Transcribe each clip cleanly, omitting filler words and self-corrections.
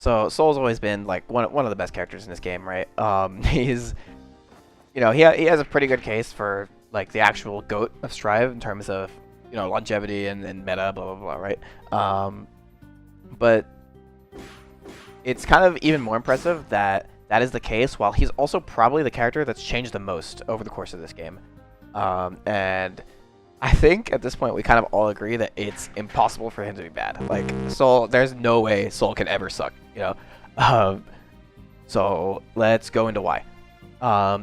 So Sol's always been like one of the best characters in this game, right? He's, he has a pretty good case for like the actual GOAT of Strive in terms of longevity and meta, blah blah blah, right? But it's kind of even more impressive that that is the case, while he's also probably the character that's changed the most over the course of this game. And I think at this point we kind of all agree that it's impossible for him to be bad. Like Sol, there's no way Sol can ever suck, So let's go into why.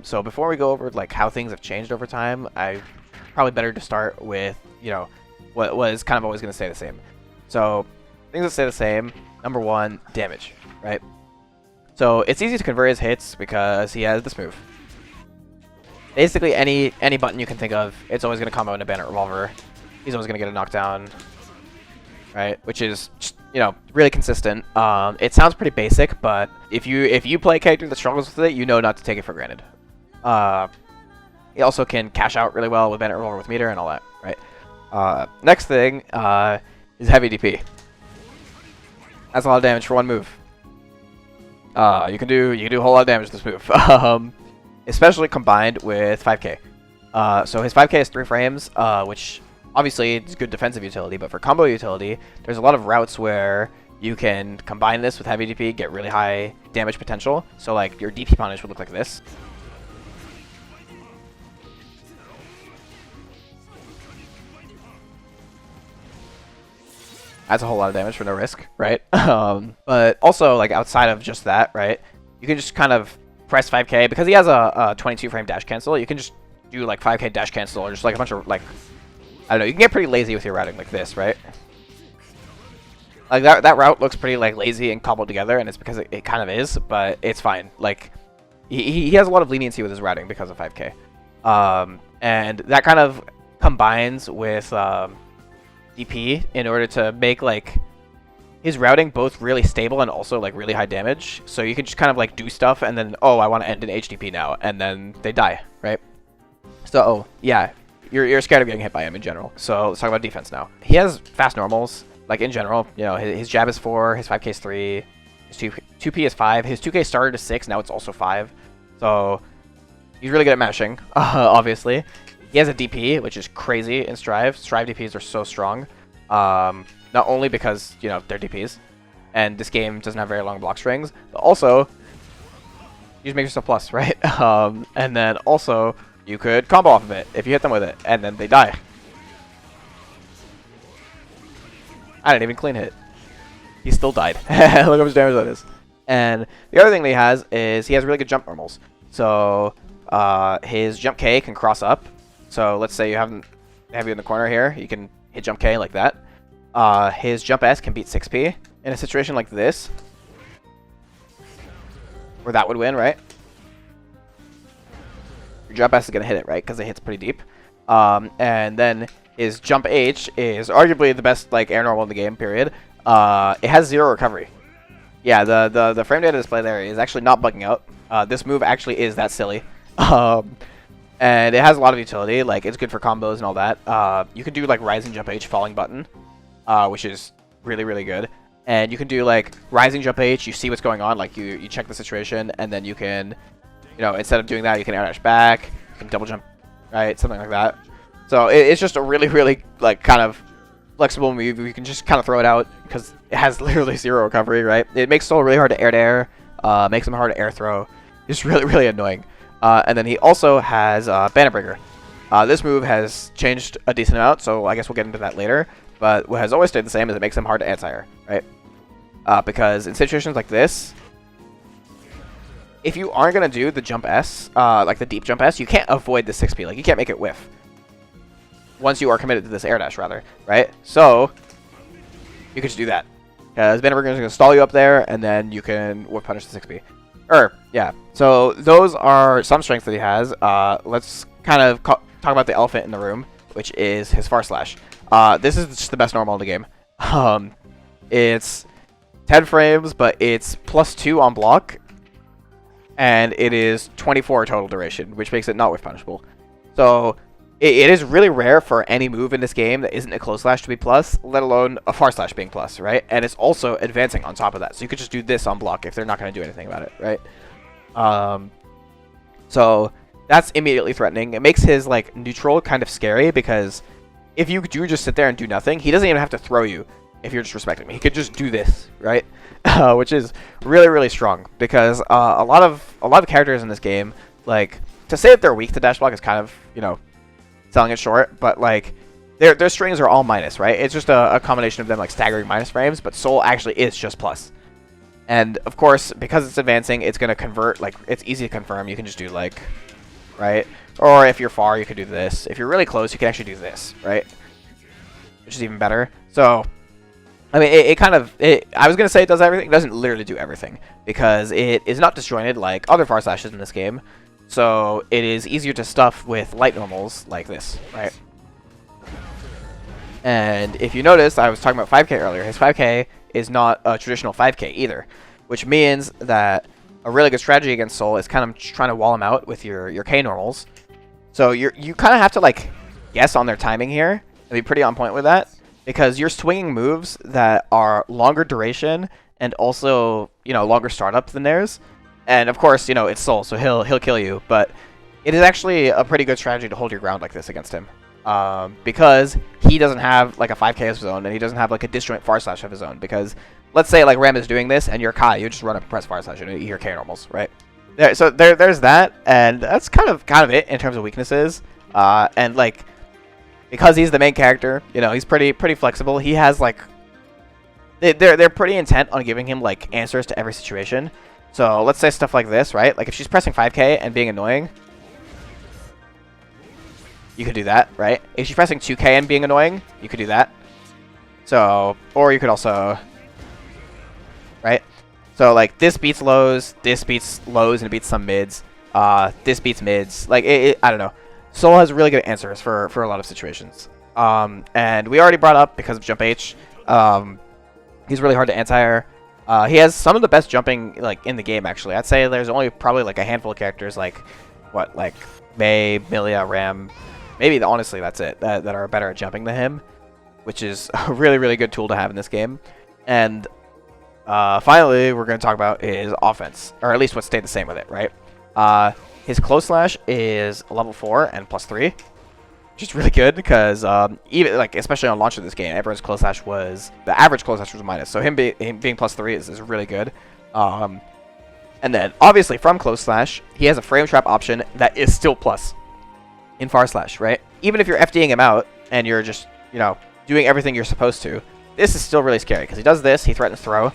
So before we go over like how things have changed over time, I probably better to start with what was kind of always going to stay the same. So things that stay the same. Number one, damage, right? So it's easy to convert his hits because he has this move. Basically, any button you can think of, it's always going to combo into Bandit Revolver. He's always going to get a knockdown, right? Which is, really consistent. It sounds pretty basic, but if you play a character that struggles with it, you know not to take it for granted. He also can cash out really well with Bandit Revolver with meter and all that, right? Next thing is heavy DP. That's a lot of damage for one move. You can do a whole lot of damage with this move. Especially combined with 5k. So his 5k is 3 frames, which obviously is good defensive utility, but for combo utility, there's a lot of routes where you can combine this with heavy DP, get really high damage potential. So like your DP punish would look like this. That's a whole lot of damage for no risk, right? But also like outside of just that, right? You can just kind of press 5k because he has a 22 frame dash cancel. You can just do like 5k dash cancel or just like a bunch of like, I don't know, you can get pretty lazy with your routing like this, right? Like that route looks pretty like lazy and cobbled together, and it's because it kind of is, but it's fine. Like he has a lot of leniency with his routing because of 5k. And that kind of combines with DP in order to make like his routing both really stable and also like really high damage. So you can just kind of like do stuff and then, oh, I want to end in HDP now, and then they die, right? So yeah, you're scared of getting hit by him in general. So let's talk about defense now. He has fast normals, like in general. His jab is 4, his 5k is 3, his 2p is 5, his 2k started to 6, now it's also 5. So he's really good at mashing, obviously. He has a DP, which is crazy in Strive. Strive DPs are so strong. Not only because, they're DPs, and this game doesn't have very long block strings, but also, you just make yourself plus, right? And then also, you could combo off of it if you hit them with it, and then they die. I didn't even clean hit. He still died. Look how much damage that is. And the other thing that he has is he has really good jump normals. So, his jump K can cross up. So let's say you have you in the corner here, you can hit jump K like that. His jump S can beat 6p in a situation like this, where that would win, right? Your jump S is gonna hit it, right? Because it hits pretty deep. And then his jump H is arguably the best like air normal in the game. Period. It has 0 recovery. Yeah, the frame data display there is actually not bugging out. This move actually is that silly. And it has a lot of utility, like it's good for combos and all that. You can do like rising jump H falling button, which is really, really good. And you can do like rising jump H, you see what's going on, like you check the situation, and then you can, instead of doing that, you can air dash back, you can double jump, right, something like that. So it's just a really, really like kind of flexible move. You can just kind of throw it out because it has literally 0 recovery, right? It makes Sol really hard to air, makes him hard to air throw. It's really, really annoying. And then he also has Bandit Breaker. This move has changed a decent amount, so I guess we'll get into that later. But what has always stayed the same is it makes him hard to anti-air, right? Because in situations like this, if you aren't going to do the jump S, like the deep jump S, you can't avoid the 6p. Like, you can't make it whiff. Once you are committed to this air dash, rather, right? So, you can just do that. Because Bandit Breaker is going to stall you up there, and then you can whip punish the 6p. Yeah. So those are some strengths that he has. Let's kind of talk about the elephant in the room, which is his far slash. This is just the best normal in the game. It's 10 frames, but it's +2 on block, and it is 24 total duration, which makes it not whiff punishable. So it is really rare for any move in this game that isn't a close slash to be plus, let alone a far slash being plus, right? And it's also advancing on top of that. So you could just do this on block if they're not going to do anything about it, right? So that's immediately threatening. It makes his like neutral kind of scary because if you do just sit there and do nothing, he doesn't even have to throw you if you're just respecting me. He could just do this, right? Which is really, really strong because a lot of characters in this game, like, to say that they're weak to dash block is kind of, you know, selling it short, but like their strings are all minus, right? It's just a combination of them like staggering minus frames, but Sol actually is just plus. And of course, because it's advancing, it's going to convert, like, it's easy to confirm. You can just do like, right? Or if you're far, you could do this. If you're really close, you can actually do this, right? Which is even better. So, I mean, I was going to say it does everything. It doesn't literally do everything because it is not disjointed like other far slashes in this game. So it is easier to stuff with light normals like this, right? And if you notice, I was talking about 5k earlier. His 5k is not a traditional 5k either, which means that a really good strategy against Sol is kind of trying to wall him out with your k normals. So you kind of have to like guess on their timing here and be pretty on point with that because you're swinging moves that are longer duration and also, you know, longer startup than theirs. And of course, you know, it's Sol, so he'll kill you. But it is actually a pretty good strategy to hold your ground like this against him, because he doesn't have like a 5k of his own, and he doesn't have like a disjoint far slash of his own. Because let's say like Ram is doing this, and you're Kai, you just run up and press far slash and eat your k normals, right? There's that, and that's kind of it in terms of weaknesses. And like because he's the main character, you know, he's pretty flexible. He has like they're pretty intent on giving him like answers to every situation. So let's say stuff like this, right? Like if she's pressing 5k and being annoying, you could do that, right? If she's pressing 2k and being annoying, you could do that. So, or you could also, right? So like this beats lows, and it beats some mids. This beats mids. Like I don't know. Sol has really good answers for a lot of situations. And we already brought up because of Jump H. He's really hard to anti-air. He has some of the best jumping like in the game actually. I'd say there's only probably like a handful of characters like like Mei, Milia, Ram, maybe honestly that's it that are better at jumping than him, which is a really good tool to have in this game. And finally, we're going to talk about his offense, or at least what stayed the same with it, right? His close slash is level 4 and +3. Which is really good because even like especially on launch of this game, everyone's close slash was the average close slash was minus, so him being +3 is really good. And then obviously from close slash, he has a frame trap option that is still plus in far slash, right? Even if you're FDing him out and you're just, you know, doing everything you're supposed to, this is still really scary because he does this, he threatens throw.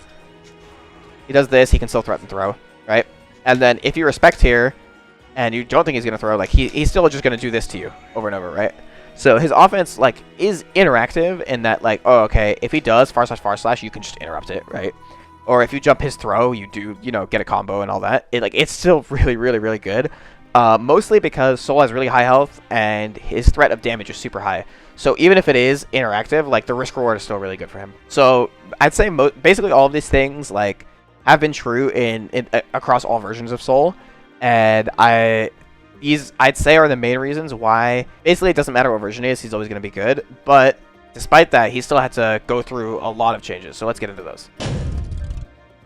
He does this, he can still threaten throw, right? And then if you respect here, and you don't think he's going to throw, like, he's still just going to do this to you over and over, right? So his offense, like, is interactive in that, like, oh, okay, if he does far slash, you can just interrupt it, right? Or if you jump his throw, you do, you know, get a combo and all that. It's still really good. Mostly because Sol has really high health, and his threat of damage is super high. So even if it is interactive, like, the risk-reward is still really good for him. So I'd say basically all of these things, like, have been true in across all versions of Sol. And I'd say are the main reasons why basically it doesn't matter what version he is, he's always going to be good. But despite that, he still had to go through a lot of changes. So let's get into those.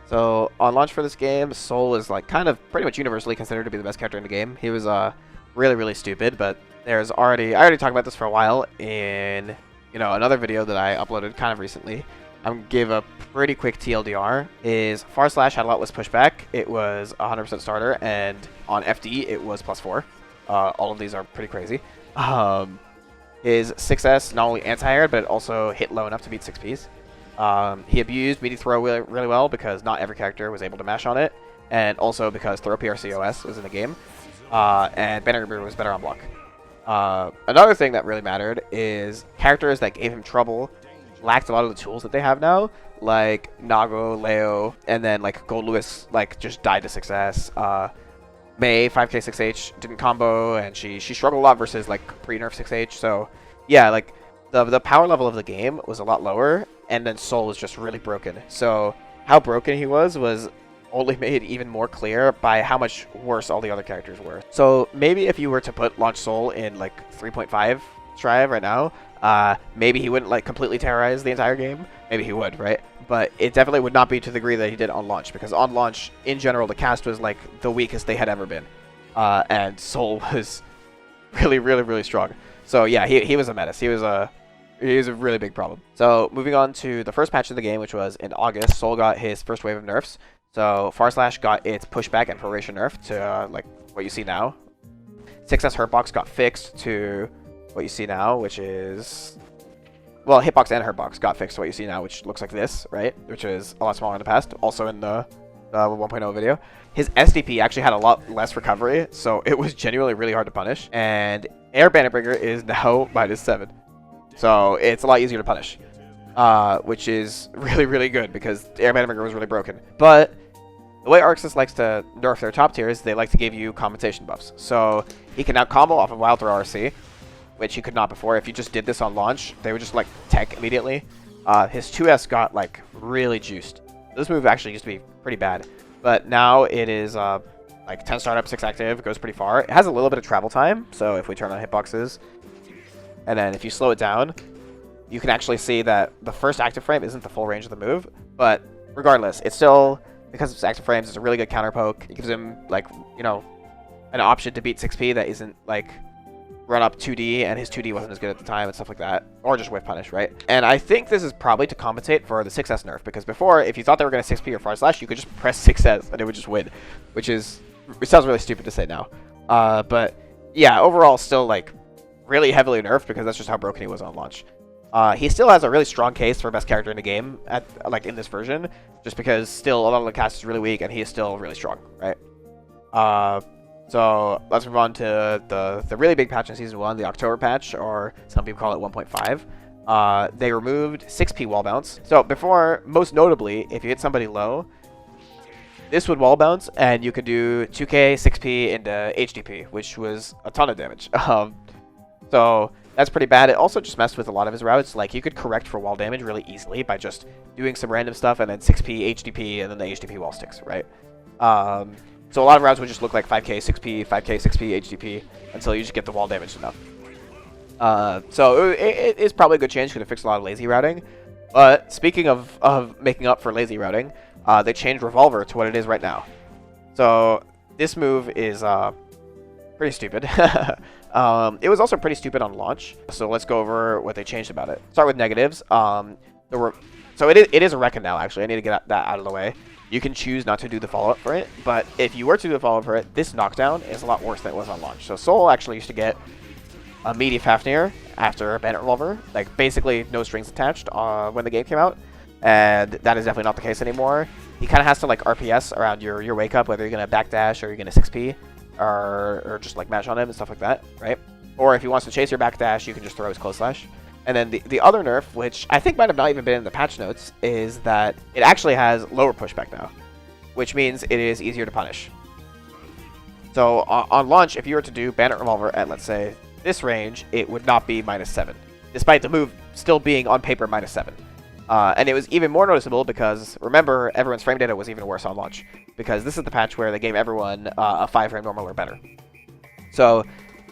So on launch for this game, Sol is like kind of pretty much universally considered to be the best character in the game. He was really stupid, but I already talked about this for a while in, you know, another video that I uploaded kind of recently. I'm going to give a pretty quick TLDR. His far slash had a lot less pushback. It was 100% starter, and on FD it was +4. All of these are pretty crazy. His 6S not only anti-aired, but it also hit low enough to beat 6Ps. He abused meaty throw really well because not every character was able to mash on it, and also because throw PRCOS was in the game, and Banner was better on block. Another thing that really mattered is characters that gave him trouble lacked a lot of the tools that they have now, like Nago, Leo, and then like Gold Lewis like just died to 6S. Mei 5k 6H didn't combo, and she struggled a lot versus like pre-nerf 6H. So yeah, like the power level of the game was a lot lower, and then Sol was just really broken. So how broken he was only made even more clear by how much worse all the other characters were. So maybe if you were to put Launch Sol in like 3.5 Strive right now, maybe he wouldn't like completely terrorize the entire game. Maybe he would, right? But it definitely would not be to the degree that he did on launch, because on launch, in general, the cast was like the weakest they had ever been. And Sol was really, really, really strong. So yeah, he was a menace. He was a really big problem. So moving on to the first patch of the game, which was in August, Sol got his first wave of nerfs. So Far Slash got its pushback and proration nerf to like what you see now. 6S Hurtbox got fixed to what you see now, which is... Well, Hitbox and Hurtbox got fixed to what you see now, which looks like this, right? Which is a lot smaller in the past, also in the 1.0 video. His SDP actually had a lot less recovery, so it was genuinely really hard to punish. And Air Banditbringer is now -7. So it's a lot easier to punish, which is really, really good because Air Banditbringer was really broken. But the way Arxis likes to nerf their top tiers, they like to give you compensation buffs. So he can now combo off of Wild Throw RC, which he could not before. If you just did this on launch, they would just like tech immediately. His 2S got like really juiced. This move actually used to be pretty bad, but now it is like 10 startup, 6 active, goes pretty far. It has a little bit of travel time, so if we turn on hitboxes, and then if you slow it down, you can actually see that the first active frame isn't the full range of the move, but regardless, it's still, because it's active frames, it's a really good counter poke. It gives him like, you know, an option to beat 6P that isn't like run up 2D, and his 2D wasn't as good at the time and stuff like that, or just whiff punish, right? And I think this is probably to compensate for the 6S nerf, because before, if you thought they were going to 6P or Far Slash, you could just press 6S and it would just win, which sounds really stupid to say now. But yeah, overall still like really heavily nerfed, because that's just how broken he was on launch. He still has a really strong case for best character in the game at like in this version, just because still a lot of the cast is really weak and he is still really strong, right? So let's move on to the really big patch in Season 1, the October patch, or some people call it 1.5. They removed 6P wall bounce. So before, most notably, if you hit somebody low, this would wall bounce, and you could do 2K, 6P into HDP, which was a ton of damage. So that's pretty bad. It also just messed with a lot of his routes. Like, you could correct for wall damage really easily by just doing some random stuff, and then 6P, HDP, and then the HDP wall sticks, right? So a lot of routes would just look like 5k, 6p, 5k, 6p, HDP, until you just get the wall damage enough. So it is probably a good change, because it fixed a lot of lazy routing. But speaking of making up for lazy routing, they changed Revolver to what it is right now. So this move is pretty stupid. It was also pretty stupid on launch. So let's go over what they changed about it. Start with negatives. So it is a Reckon now, actually. I need to get that out of the way. You can choose not to do the follow-up for it, but if you were to do the follow-up for it, this knockdown is a lot worse than it was on launch. So Sol actually used to get a meaty Fafnir after Bandit Revolver, like basically no strings attached when the game came out, and that is definitely not the case anymore. He kind of has to like RPS around your wake up, whether you're going to backdash or you're going to 6P, or just like mash on him and stuff like that, right? Or if he wants to chase your backdash, you can just throw his close slash. And then the other nerf, which I think might have not even been in the patch notes, is that it actually has lower pushback now, which means it is easier to punish. So on launch, if you were to do Bandit Revolver at, let's say, this range, it would not be -7, despite the move still being on paper -7. And it was even more noticeable because, remember, everyone's frame data was even worse on launch, because this is the patch where they gave everyone a 5-frame normal or better. So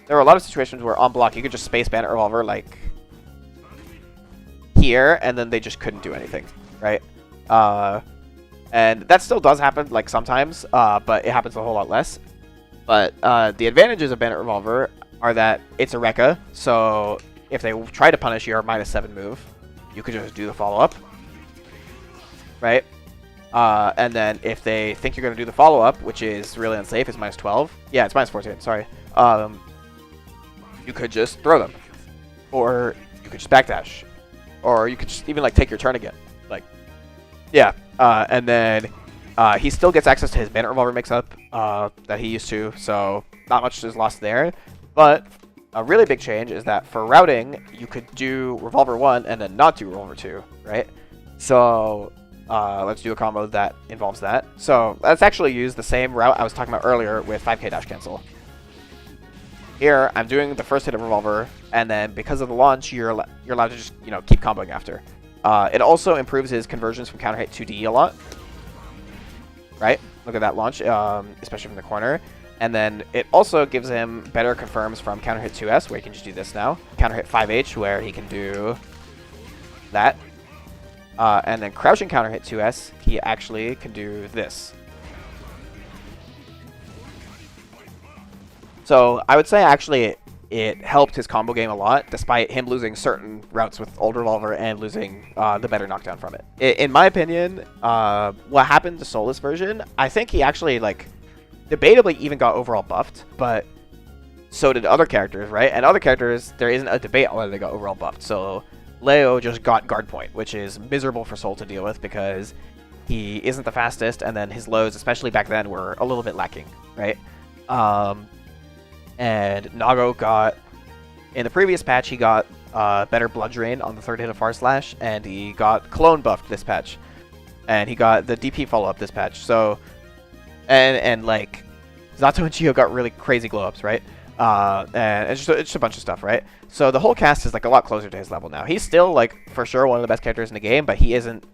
there were a lot of situations where on block you could just space Bandit Revolver like here, and then they just couldn't do anything, right? And that still does happen, like, sometimes, but it happens a whole lot less. But the advantages of Bandit Revolver are that it's a Rekka, so if they try to punish your -7 move, you could just do the follow-up, right? And then if they think you're going to do the follow-up, which is really unsafe, it's -12. Yeah, it's -14, sorry. You could just throw them. Or you could just backdash. Or you could just even, like, take your turn again. Like, yeah. And then he still gets access to his Bandit Revolver mix-up that he used to, so not much is lost there. But a really big change is that for routing, you could do Revolver 1 and then not do Revolver 2, right? So let's do a combo that involves that. So let's actually use the same route I was talking about earlier with 5k dash cancel. Here, I'm doing the first hit of Revolver, and then because of the launch, you're allowed to just, you know, keep comboing after. It also improves his conversions from counter hit 2D a lot. right? Look at that launch, especially from the corner. And then it also gives him better confirms from counter hit 2S, where he can just do this now. Counter hit 5H, where he can do that. And then crouching counter hit 2S, he actually can do this. So I would say actually it helped his combo game a lot, despite him losing certain routes with Old Revolver and losing the better knockdown from it. In my opinion, what happened to Sol this version, I think he actually, like, debatably even got overall buffed, but so did other characters, right? And other characters, there isn't a debate on whether they got overall buffed. So Leo just got guard point, which is miserable for Sol to deal with because he isn't the fastest, and then his lows, especially back then, were a little bit lacking, right? And Nago got, in the previous patch, he got better blood drain on the third hit of Far Slash, and he got clone buffed this patch. And he got the DP follow-up this patch. So, and like, Zato and Chio got really crazy glow-ups, right? And it's just a bunch of stuff, right? So the whole cast is like a lot closer to his level now. He's still, like, for sure one of the best characters in the game, but he isn't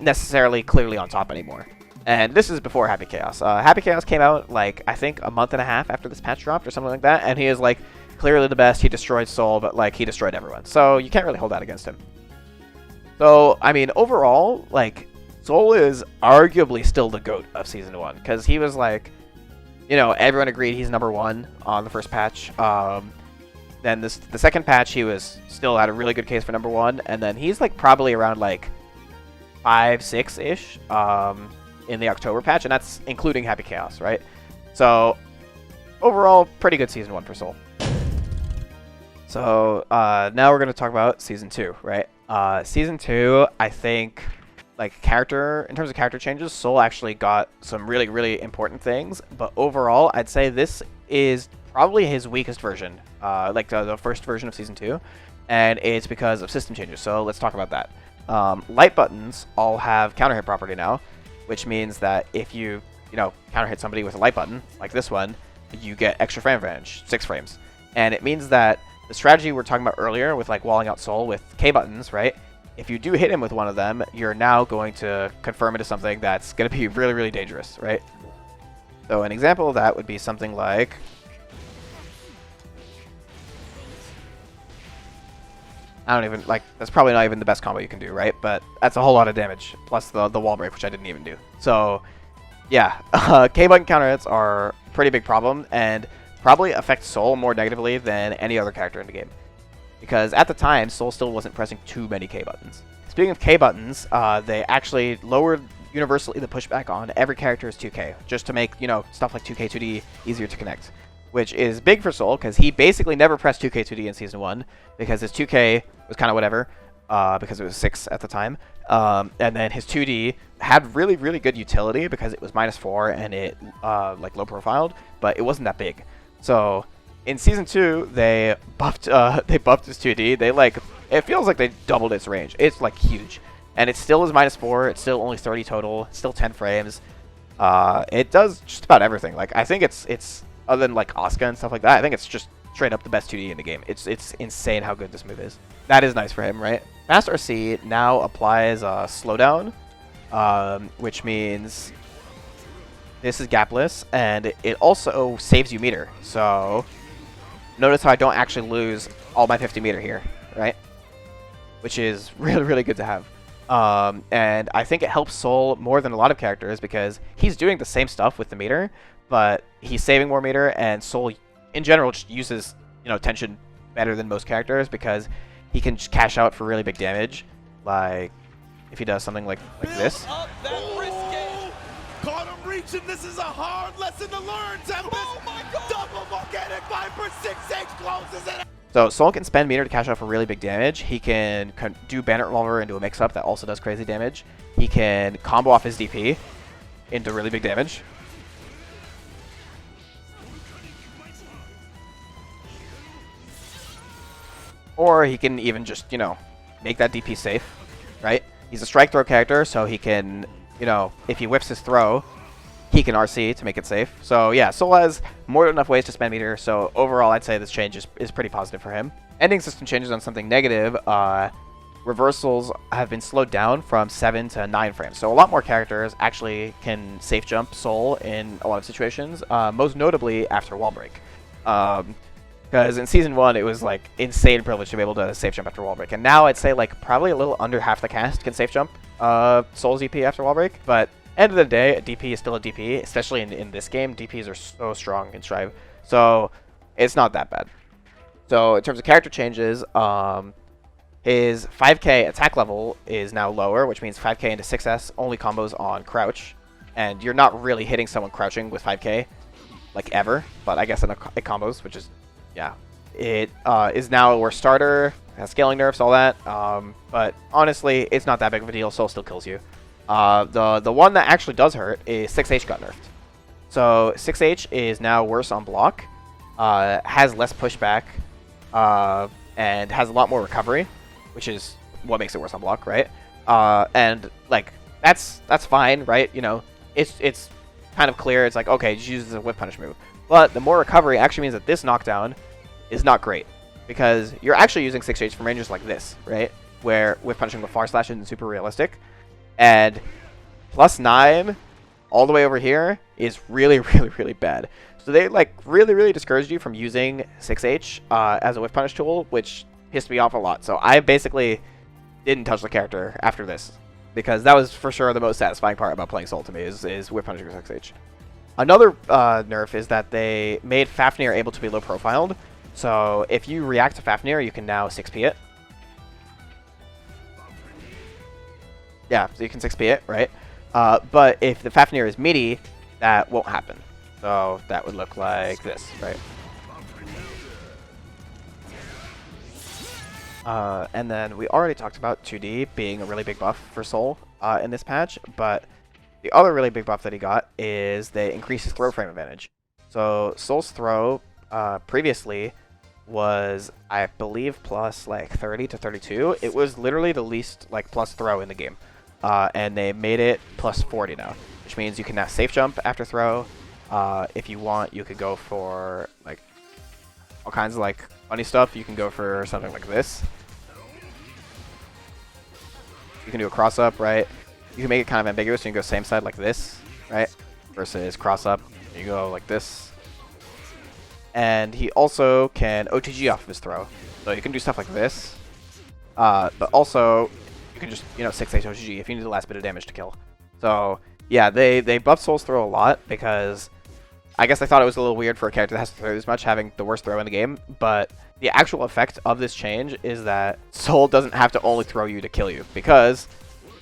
necessarily clearly on top anymore. And this is before Happy Chaos. Happy Chaos came out, like, I think a month and a half after this patch dropped or something like that. And he is, like, clearly the best. He destroyed Sol, but, like, he destroyed everyone. So you can't really hold that against him. So, I mean, overall, like, Sol is arguably still the GOAT of Season 1. Because he was, like, you know, everyone agreed he's #1 on the first patch. Then the second patch, he was still had a really good case for #1. And then he's, like, probably around, like, 5, 6-ish. In the October patch, and that's including Happy Chaos, right? So, overall, pretty good Season 1 for Sol. So, now we're going to talk about Season 2, right? Season 2, I think, like, in terms of character changes, Sol actually got some really, really important things, but overall, I'd say this is probably his weakest version, like the first version of Season 2, and it's because of system changes, so let's talk about that. Light buttons all have counter hit property now, which means that if you counter hit somebody with a light button, like this one, you get extra frame advantage, 6 frames. And it means that the strategy we were talking about earlier with, like, walling out Sol with K buttons, right? If you do hit him with one of them, you're now going to confirm into something that's going to be really, really dangerous, right? So an example of that would be something like... I don't even, like, that's probably not even the best combo you can do, right? But that's a whole lot of damage, plus the wall break, which I didn't even do. So, yeah, K-button counter hits are a pretty big problem, and probably affect Sol more negatively than any other character in the game. Because at the time, Sol still wasn't pressing too many K-buttons. Speaking of K-buttons, they actually lowered universally the pushback on every character's 2K, just to make, stuff like 2K 2D easier to connect. Which is big for Sol, because he basically never pressed 2K 2D in Season 1, because his 2K was kind of whatever, because it was 6 at the time. And then his 2D had really, really good utility, because it was -4 and it, like, low-profiled, but it wasn't that big. So, in Season 2, they buffed his 2D. They, like, it feels like they doubled its range. It's, like, huge. And it still is -4, it's still only 30 total, it's still 10 frames. It does just about everything. Like, I think it's other than, like, Asuka and stuff like that, I think it's just straight up the best 2D in the game. It's insane how good this move is. That is nice for him, right? Fast RC now applies slowdown, which means this is gapless, and it also saves you meter. So notice how I don't actually lose all my 50 meter here, right? Which is really, really good to have. And I think it helps Sol more than a lot of characters because he's doing the same stuff with the meter, but he's saving more meter, and Sol in general just uses, tension better than most characters because he can just cash out for really big damage, like if he does something like this. Caught him reaching. This is a hard lesson to learn, Tempest. Oh my God! Double volcanic viper 6H closes it. So Sol can spend meter to cash out for really big damage. He can do Bandit Revolver into a mix-up that also does crazy damage. He can combo off his DP into really big damage. Or he can even just, make that DP safe, right? He's a strike throw character, so he can, if he whips his throw, he can RC to make it safe. So yeah, Sol has more than enough ways to spend meter, so overall I'd say this change is pretty positive for him. Ending system changes on something negative reversals have been slowed down from 7 to 9 frames. So a lot more characters actually can safe jump Sol in a lot of situations, most notably after wall break. Because in Season 1, it was like insane privilege to be able to safe jump after wall break. And now I'd say like probably a little under half the cast can safe jump Sol's DP after wall break. But end of the day, a DP is still a DP, especially in this game. DPs are so strong in Strive. So it's not that bad. So in terms of character changes, his 5k attack level is now lower, which means 5k into 6s only combos on crouch. And you're not really hitting someone crouching with 5k, like ever. But I guess it combos, which is, yeah. It is now a worse starter, has scaling nerfs, all that. But honestly, it's not that big of a deal. Sol still kills you. The one that actually does hurt is 6H got nerfed. So 6H is now worse on block, has less pushback, and has a lot more recovery, which is what makes it worse on block, right? And like that's fine, right? You know, it's kind of clear. It's like, okay, just use a whip punish move. But the more recovery actually means that this knockdown is not great, because you're actually using 6H from ranges like this, right? Where whip punishing with far slash isn't super realistic. And +9 all the way over here is really, really, really bad. So they like really discouraged you from using 6H as a whip punish tool, which pissed me off a lot. So I basically didn't touch the character after this, because that was for sure the most satisfying part about playing Sol to me is whip punishing with 6H. Another nerf is that they made Fafnir able to be low profiled. So if you react to Fafnir, you can now 6p it. Yeah, so you can 6p it, right? But if the Fafnir is meaty, that won't happen. So that would look like this, right? And then we already talked about 2D being a really big buff for Sol in this patch, but the other really big buff that he got is they increased his throw frame advantage. So Sol's throw previously was, I believe, plus like 30 to 32. It was literally the least like plus throw in the game. And they made it plus 40 now, which means you can now safe jump after throw. If you want, you could go for like all kinds of like funny stuff. You can go for something like this. You can do a cross up, right? You can make it kind of ambiguous. You can go same side like this, right? Versus cross up, you go like this. And he also can OTG off of his throw. So you can do stuff like this. But also, you can just, 6H OTG if you need the last bit of damage to kill. So, yeah, they buffed Sol's throw a lot, because I guess I thought it was a little weird for a character that has to throw this much, having the worst throw in the game. But the actual effect of this change is that Sol doesn't have to only throw you to kill you, because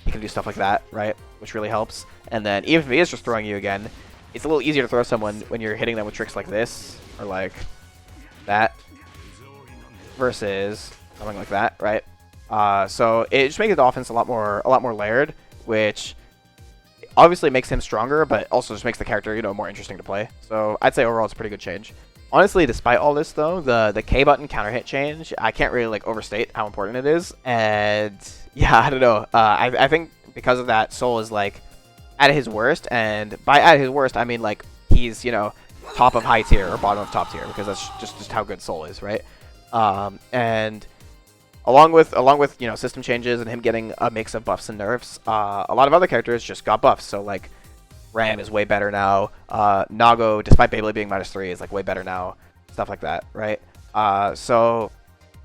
he can do stuff like that, right? Which really helps. And then even if he is just throwing you again, it's a little easier to throw someone when you're hitting them with tricks like this, or like that, versus something like that, right? So it just makes the offense a lot more layered, which obviously makes him stronger, but also just makes the character, more interesting to play. So I'd say overall it's a pretty good change. Honestly, despite all this though, the K button counter hit change, I can't really like overstate how important it is. And yeah, I don't know. I think because of that, Sol is like at his worst, and by at his worst, I mean like he's top of high tier or bottom of top tier, because that's just how good Sol is, right? And along with system changes and him getting a mix of buffs and nerfs, a lot of other characters just got buffs. So like Ram is way better now. Nago, despite Beyblade being -3, is like way better now. Stuff like that, right? So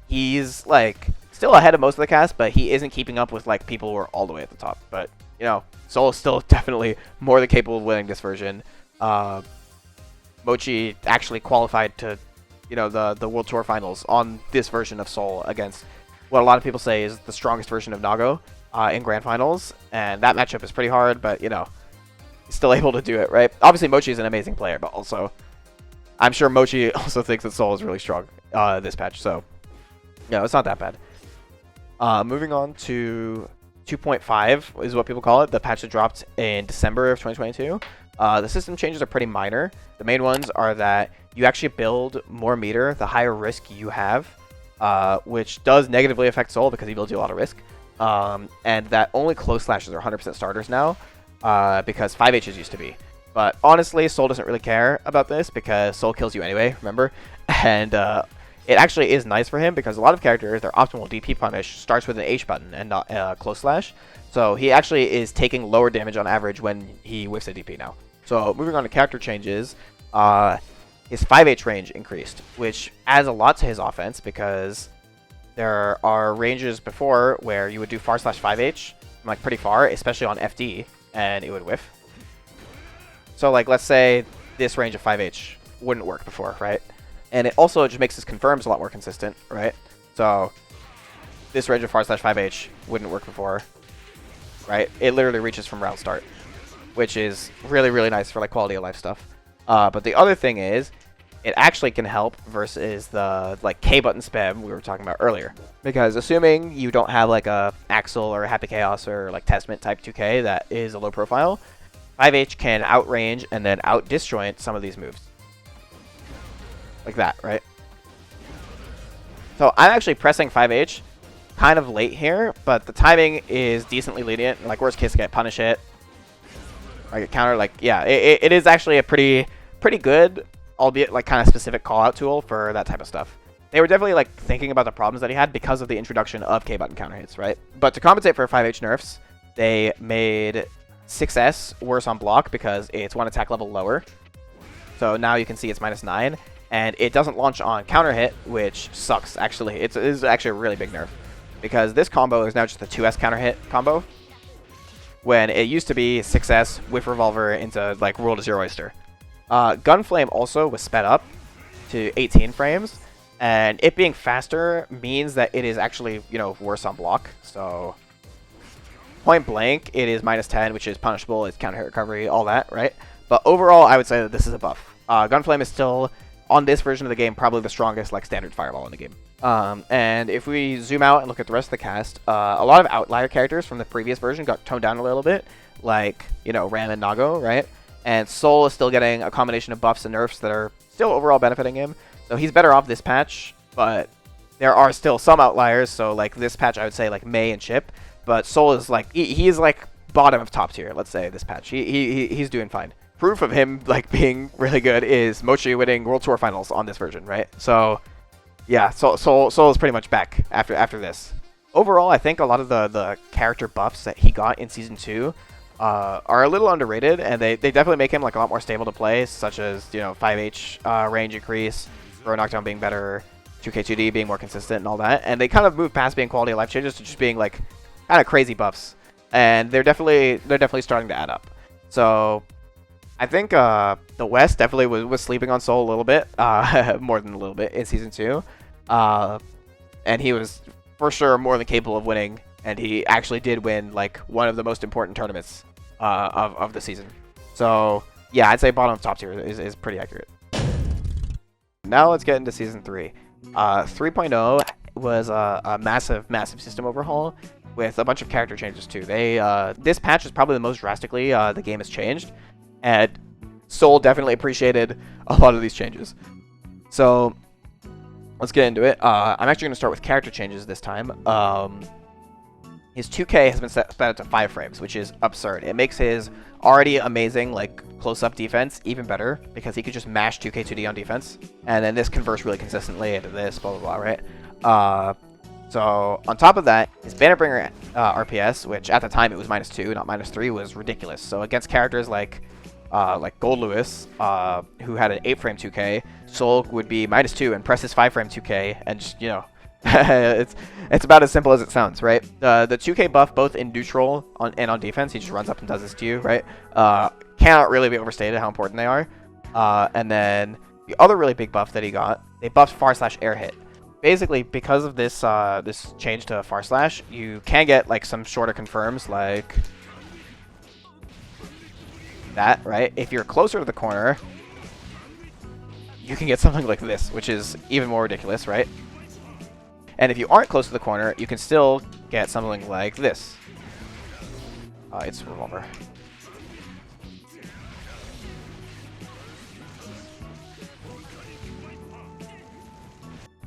he's like still ahead of most of the cast, but he isn't keeping up with like people who are all the way at the top. But Sol is still definitely more than capable of winning this version. Mochi actually qualified to the World Tour Finals on this version of Sol against what a lot of people say is the strongest version of Nago in Grand Finals, and that matchup is pretty hard, but he's still able to do it, right? Obviously Mochi is an amazing player, but also I'm sure Mochi also thinks that Sol is really strong this patch, so it's not that bad. Moving on to 2.5 is what people call it, the patch that dropped in December of 2022. The system changes are pretty minor. The main ones are that you actually build more meter the higher risk you have, which does negatively affect Sol because he builds you a lot of risk. And that only close slashes are 100% starters now, because 5Hs used to be. But honestly, Sol doesn't really care about this because Sol kills you anyway, remember? And it actually is nice for him because a lot of characters, their optimal DP punish starts with an H button and not close slash. So he actually is taking lower damage on average when he whiffs a DP now. So moving on to character changes, his 5H range increased, which adds a lot to his offense because there are ranges before where you would do far slash 5H, like pretty far, especially on FD, and it would whiff. So like let's say this range of 5H wouldn't work before, right? And it also just makes his confirms a lot more consistent, right? So this range of far slash 5H wouldn't work before, right? It literally reaches from round start, which is really, really nice for like quality of life stuff. But the other thing is, it actually can help versus the like K button spam we were talking about earlier. Because assuming you don't have like a Axel or a Happy Chaos or like Testament type 2K that is a low profile, 5H can outrange and then out disjoint some of these moves. Like that, right? So I'm actually pressing 5H kind of late here, but the timing is decently lenient. Like worst case, get punish it. Like a counter, like yeah, it is actually a pretty good, albeit like kind of specific call out tool for that type of stuff. They were definitely like thinking about the problems that he had because of the introduction of K button counter hits, right? But to compensate for 5H nerfs, they made 6S worse on block because it's one attack level lower. So now you can see it's -9, and it doesn't launch on counter hit, which sucks actually. It is actually a really big nerf because this combo is now just a 2S counter hit combo, when it used to be 6S with revolver into like roll to 0 oyster. Gunflame also was sped up to 18 frames, and it being faster means that it is actually, you know, worse on block. So point blank, it is -10, which is punishable, it's counter hit recovery, all that, right? But overall, I would say that this is a buff. Gunflame is still, on this version of the game, probably the strongest like standard fireball in the game. And if we zoom out and look at the rest of the cast, a lot of outlier characters from the previous version got toned down a little bit, like, you know, Ram and Nago, right? And Sol is still getting a combination of buffs and nerfs that are still overall benefiting him. So he's better off this patch, but there are still some outliers. So like this patch, I would say like May and Chip, but Sol is like, he's like bottom of top tier, let's say, this patch. He's doing fine. Proof of him like being really good is Mochi winning World Tour Finals on this version, right? So yeah, Sol is pretty much back after this. Overall, I think a lot of the character buffs that he got in Season 2 are a little underrated, and they definitely make him like a lot more stable to play, such as, you know, 5H range increase, throw knockdown being better, 2K2D being more consistent and all that. And they kind of move past being quality of life changes to just being like kind of crazy buffs. And they're definitely starting to add up. So I think the West definitely was sleeping on Sol a little bit, more than a little bit in Season 2. And he was for sure more than capable of winning, and he actually did win like one of the most important tournaments of the season. So yeah, I'd say bottom of top tier is pretty accurate. Now let's get into Season 3. 3.0 was a massive system overhaul with a bunch of character changes too. This patch is probably the most drastically the game has changed, and Sol definitely appreciated a lot of these changes. So let's get into it. I'm actually going to start with character changes this time. His 2K has been set to 5 frames, which is absurd. It makes his already amazing like close-up defense even better because he could just mash 2K2D on defense, and then this converts really consistently into this, blah blah blah, right? So on top of that, his Bannerbringer RPS, which at the time it was -2, not -3, was ridiculous. So against characters like Gold Lewis, who had an 8-frame 2K, Sol would be -2 and press his 5-frame 2K, and just, you know, it's about as simple as it sounds, right? The 2K buff, both in neutral and on defense, he just runs up and does this to you, right? Cannot really be overstated how important they are. And then the other really big buff that he got, they buffed far slash air hit. Basically, because of this this change to far slash, you can get like some shorter confirms like that, right? If you're closer to the corner, you can get something like this, which is even more ridiculous, right? And if you aren't close to the corner, you can still get something like this. It's revolver.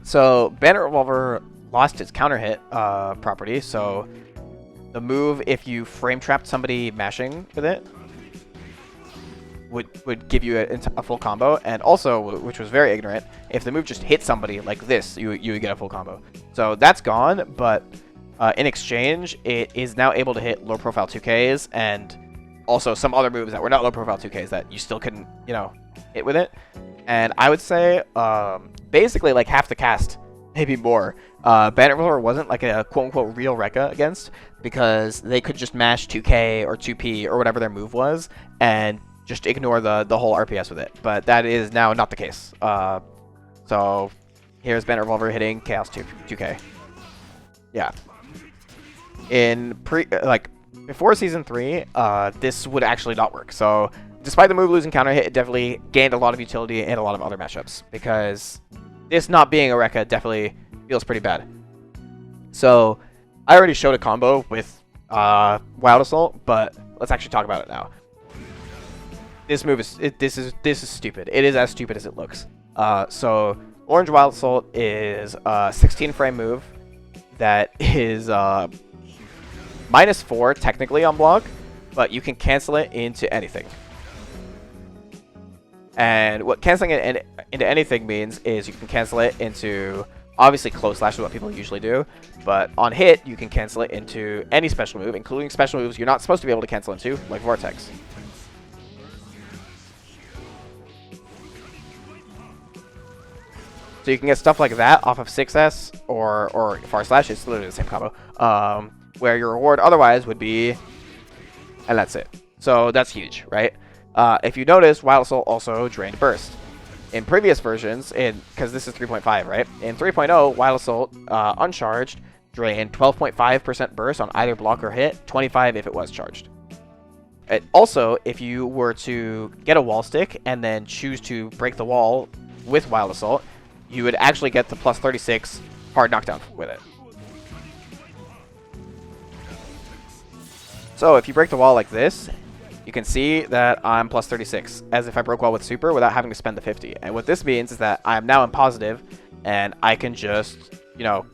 So Bandit Revolver lost its counter hit property, so the move, if you frame trapped somebody mashing with it, would give you a full combo, and also, which was very ignorant, if the move just hit somebody like this, you would get a full combo. So that's gone, but in exchange, it is now able to hit low profile 2Ks and also some other moves that were not low profile 2Ks that you still couldn't, you know, hit with it. And I would say basically like half the cast, maybe more. Bandit Roller wasn't like a quote-unquote real Rekka against, because they could just mash 2K or 2P or whatever their move was and just ignore the whole RPS with it. But that is now not the case. So here's Bandit Revolver hitting Chaos 2K. Yeah. Before Season 3, this would actually not work. So despite the move losing counter hit, it definitely gained a lot of utility in a lot of other matchups, because this not being a Rekka definitely feels pretty bad. So I already showed a combo with Wild Assault, but let's actually talk about it now. This move is this is stupid. It is as stupid as it looks. So Orange Wild Assault is a 16 frame move that is -4 technically on block, but you can cancel it into anything. And what canceling it into anything means is you can cancel it into, obviously close slash is what people usually do, but on hit you can cancel it into any special move, including special moves you're not supposed to be able to cancel into, like Vortex. So you can get stuff like that off of 6S or Far Slash. It's literally the same combo. Where your reward otherwise would be, and that's it. So that's huge, right? If you notice, Wild Assault also drained Burst. In previous versions, because this is 3.5, right? In 3.0, Wild Assault uncharged drained 12.5% burst on either block or hit, 25 if it was charged. Also, if you were to get a wall stick and then choose to break the wall with Wild Assault, you would actually get the plus 36 hard knockdown with it. So if you break the wall like this, you can see that I'm plus 36, as if I broke wall with super without having to spend the 50. And what this means is that I'm now in positive, and I can just, you know,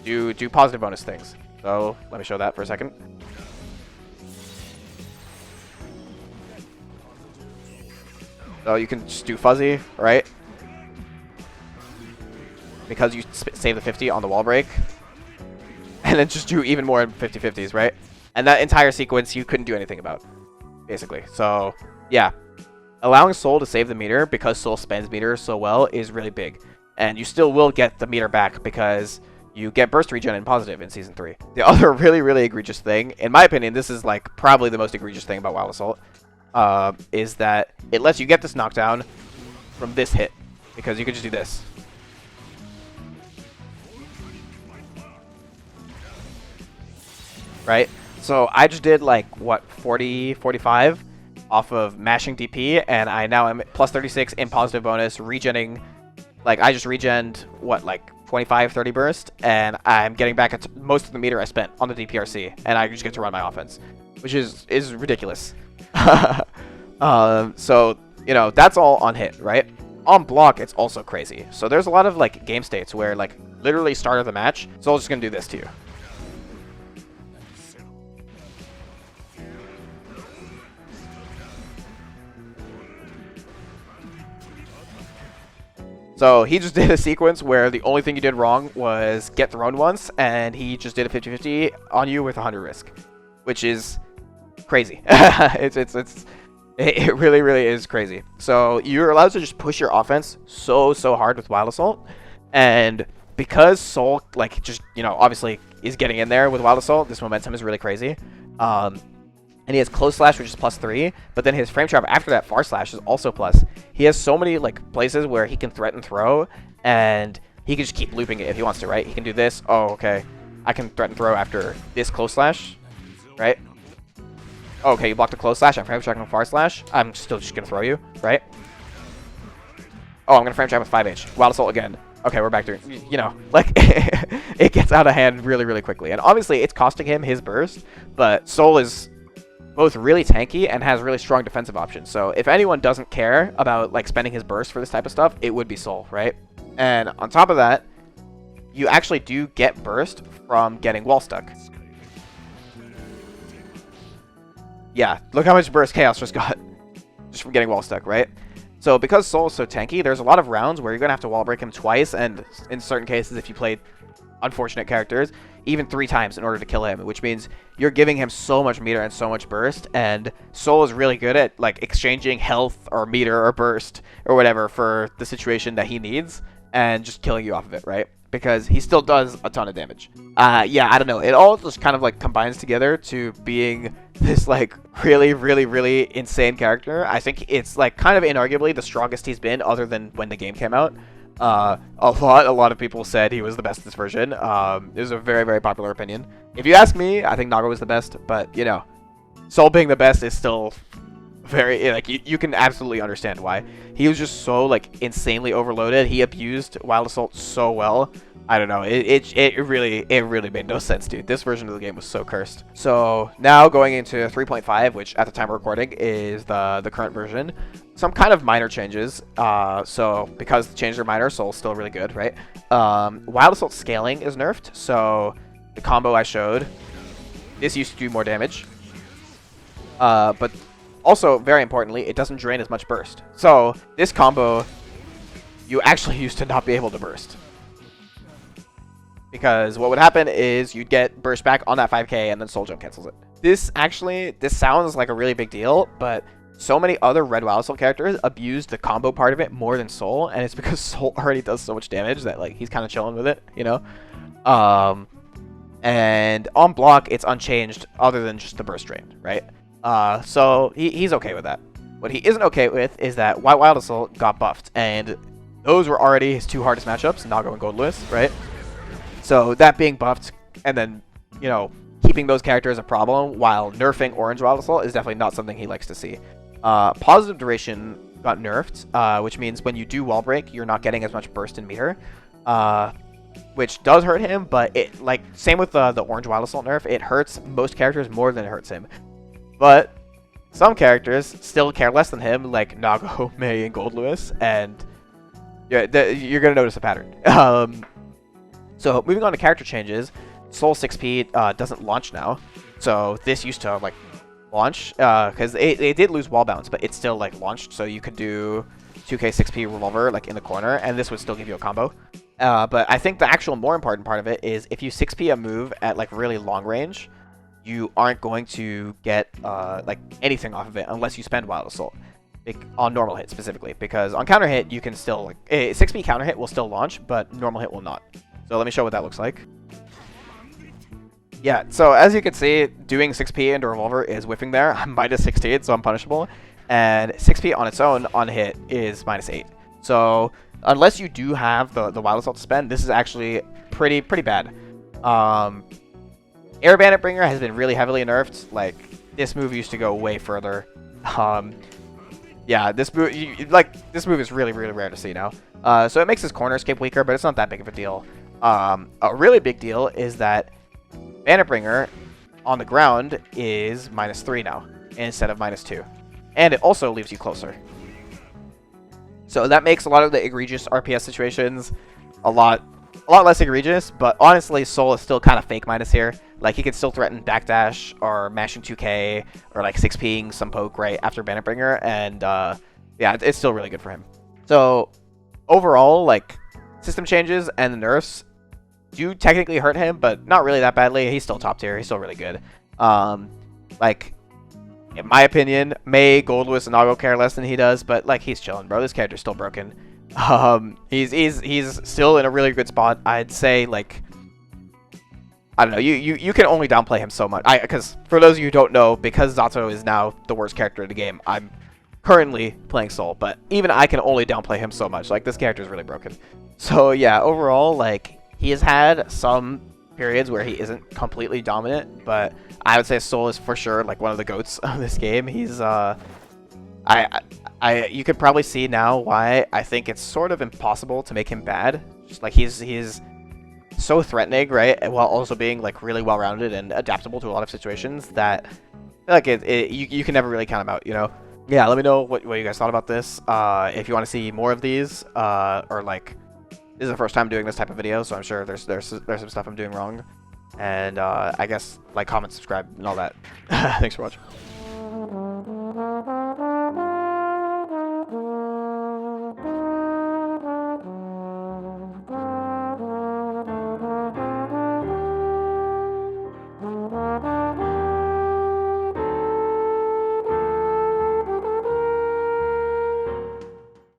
do positive bonus things. So let me show that for a second. So you can just do fuzzy, right? Because you save the 50 on the wall break. And then just do even more 50-50s, right? And that entire sequence you couldn't do anything about, basically. So, yeah. Allowing Sol to save the meter, because Sol spends meter so well, is really big. And you still will get the meter back, because you get burst regen in positive in Season 3. The other really, really egregious thing, in my opinion, this is like probably the most egregious thing about Wild Assault, is that it lets you get this knockdown from this hit, because you can just do this. Right? So I just did like, what, 40, 45 off of mashing DP, and I now am plus 36 in positive bonus, regenning, like I just regened, what, like 25, 30 burst, and I'm getting back at most of the meter I spent on the DPRC, and I just get to run my offense, which is ridiculous. So, you know, that's all on hit, right? On block, it's also crazy. So there's a lot of like game states where like literally start of the match, Sol's just gonna do this to you. So he just did a sequence where the only thing you did wrong was get thrown once, and he just did a 50-50 on you with 100 risk, which is crazy. It really, really is crazy. So you're allowed to just push your offense so hard with Wild Assault, and because Sol, like, just, you know, obviously is getting in there with Wild Assault, this momentum is really crazy. And he has close slash, which is +3, but then his frame trap after that far slash is also plus. He has so many like places where he can threaten throw, and he can just keep looping it if he wants to, right? He can do this. Oh, okay. I can threaten throw after this close slash, right? Oh, okay, you blocked a close slash. I'm frame tracking a far slash. I'm still just gonna throw you, right? Oh, I'm gonna frame trap with 5H. Wild Assault again. Okay, we're back to, you know, like, it gets out of hand really, really quickly. And obviously, it's costing him his burst, but Sol is both really tanky and has really strong defensive options. So if anyone doesn't care about like spending his burst for this type of stuff, it would be Sol, right? And on top of that, you actually do get burst from getting wall stuck. Yeah, look how much burst Chaos just got. just from getting wall stuck, right? So because Sol is so tanky, there's a lot of rounds where you're gonna have to wall break him twice, and in certain cases, if you played unfortunate characters, even 3 times in order to kill him, which means you're giving him so much meter and so much burst, and Sol is really good at like exchanging health or meter or burst or whatever for the situation that he needs and just killing you off of it, right? Because he still does a ton of damage. Yeah, I don't know. It all just kind of like combines together to being this like really, really, really insane character. I think it's like kind of inarguably the strongest he's been other than when the game came out. A lot of people said he was the best this version. It was a very, very popular opinion. If you ask me, I think Naga was the best, but you know, Sol being the best is still very, like, you can absolutely understand why. He was just so like insanely overloaded. He abused Wild Assault so well. I don't know. It really made no sense, dude. This version of the game was so cursed. So now going into 3.5, which at the time of recording is the current version. Some kind of minor changes. So because the changes are minor, Sol's still really good, right? Wild Assault scaling is nerfed. So the combo I showed, this used to do more damage. But also, very importantly, it doesn't drain as much burst. So this combo, you actually used to not be able to burst. Because what would happen is you'd get burst back on that 5k and then Sol jump cancels it. This sounds like a really big deal, but so many other red Wild Assault characters abuse the combo part of it more than Sol, and it's because Sol already does so much damage that like he's kind of chilling with it, you know? And on block, it's unchanged other than just the burst drain, right? So he's okay with that. What he isn't okay with is that White Wild Assault got buffed, and those were already his 2 hardest matchups, Naga and Goldlewis, right? So that being buffed, and then, you know, keeping those characters a problem while nerfing Orange Wild Assault is definitely not something he likes to see. Positive Duration got nerfed, which means when you do wall break, you're not getting as much burst and meter, which does hurt him, but it, like, same with the Orange Wild Assault nerf, it hurts most characters more than it hurts him. But some characters still care less than him, like Nago, Mei, and Goldlewis, and yeah, you're going to notice a pattern. So moving on to character changes, Sol 6P doesn't launch now. So this used to like launch because it did lose wall bounce, but it still like launched. So you could do 2k 6P revolver like in the corner, and this would still give you a combo. But I think the actual more important part of it is if you 6P a move at like really long range, you aren't going to get like anything off of it unless you spend Wild Assault on normal hit specifically. Because on counter hit you can still like 6P counter hit will still launch, but normal hit will not. So let me show what that looks like. Yeah, so as you can see, doing 6P into revolver is whiffing there. I'm minus 16, so I'm punishable. And 6P on its own on hit is minus 8. So unless you do have the Wild Assault to spend, this is actually pretty bad. Air Bandit Bringer has been really heavily nerfed. Like, this move used to go way further. Yeah, this move is really rare to see now. So it makes his corner escape weaker, but it's not that big of a deal. A really big deal is that Bandit Bringer on the ground is -3 now instead of -2, and it also leaves you closer. So that makes a lot of the egregious RPS situations a lot less egregious. But honestly, Sol is still kind of fake minus here. Like, he can still threaten backdash or mashing 2k or like 6ping some poke right after Bandit Bringer, and yeah, it's still really good for him. So overall, like, system changes and the nerfs do technically hurt him, but not really that badly. He's still top tier. He's still really good. Like, in my opinion, Mei, Goldlewis, and Nago care less than he does, but like, he's chilling, bro. This character's still broken. He's still in a really good spot. I'd say, like, I don't know. You can only downplay him so much. Because for those of you who don't know, because Zato is now the worst character in the game, I'm currently playing Sol, but even I can only downplay him so much. Like, this character is really broken. So yeah, overall, like, he has had some periods where he isn't completely dominant, but I would say Sol is for sure like one of the GOATs of this game. He's you could probably see now why I think it's sort of impossible to make him bad. Just like he's so threatening, right? While also being like really well-rounded and adaptable to a lot of situations that like you can never really count him out, you know? Yeah, let me know what you guys thought about this. If you want to see more of these, or like, this is the first time doing this type of video, so I'm sure there's some stuff I'm doing wrong. And I guess like, comment, subscribe, and all that. Thanks for watching.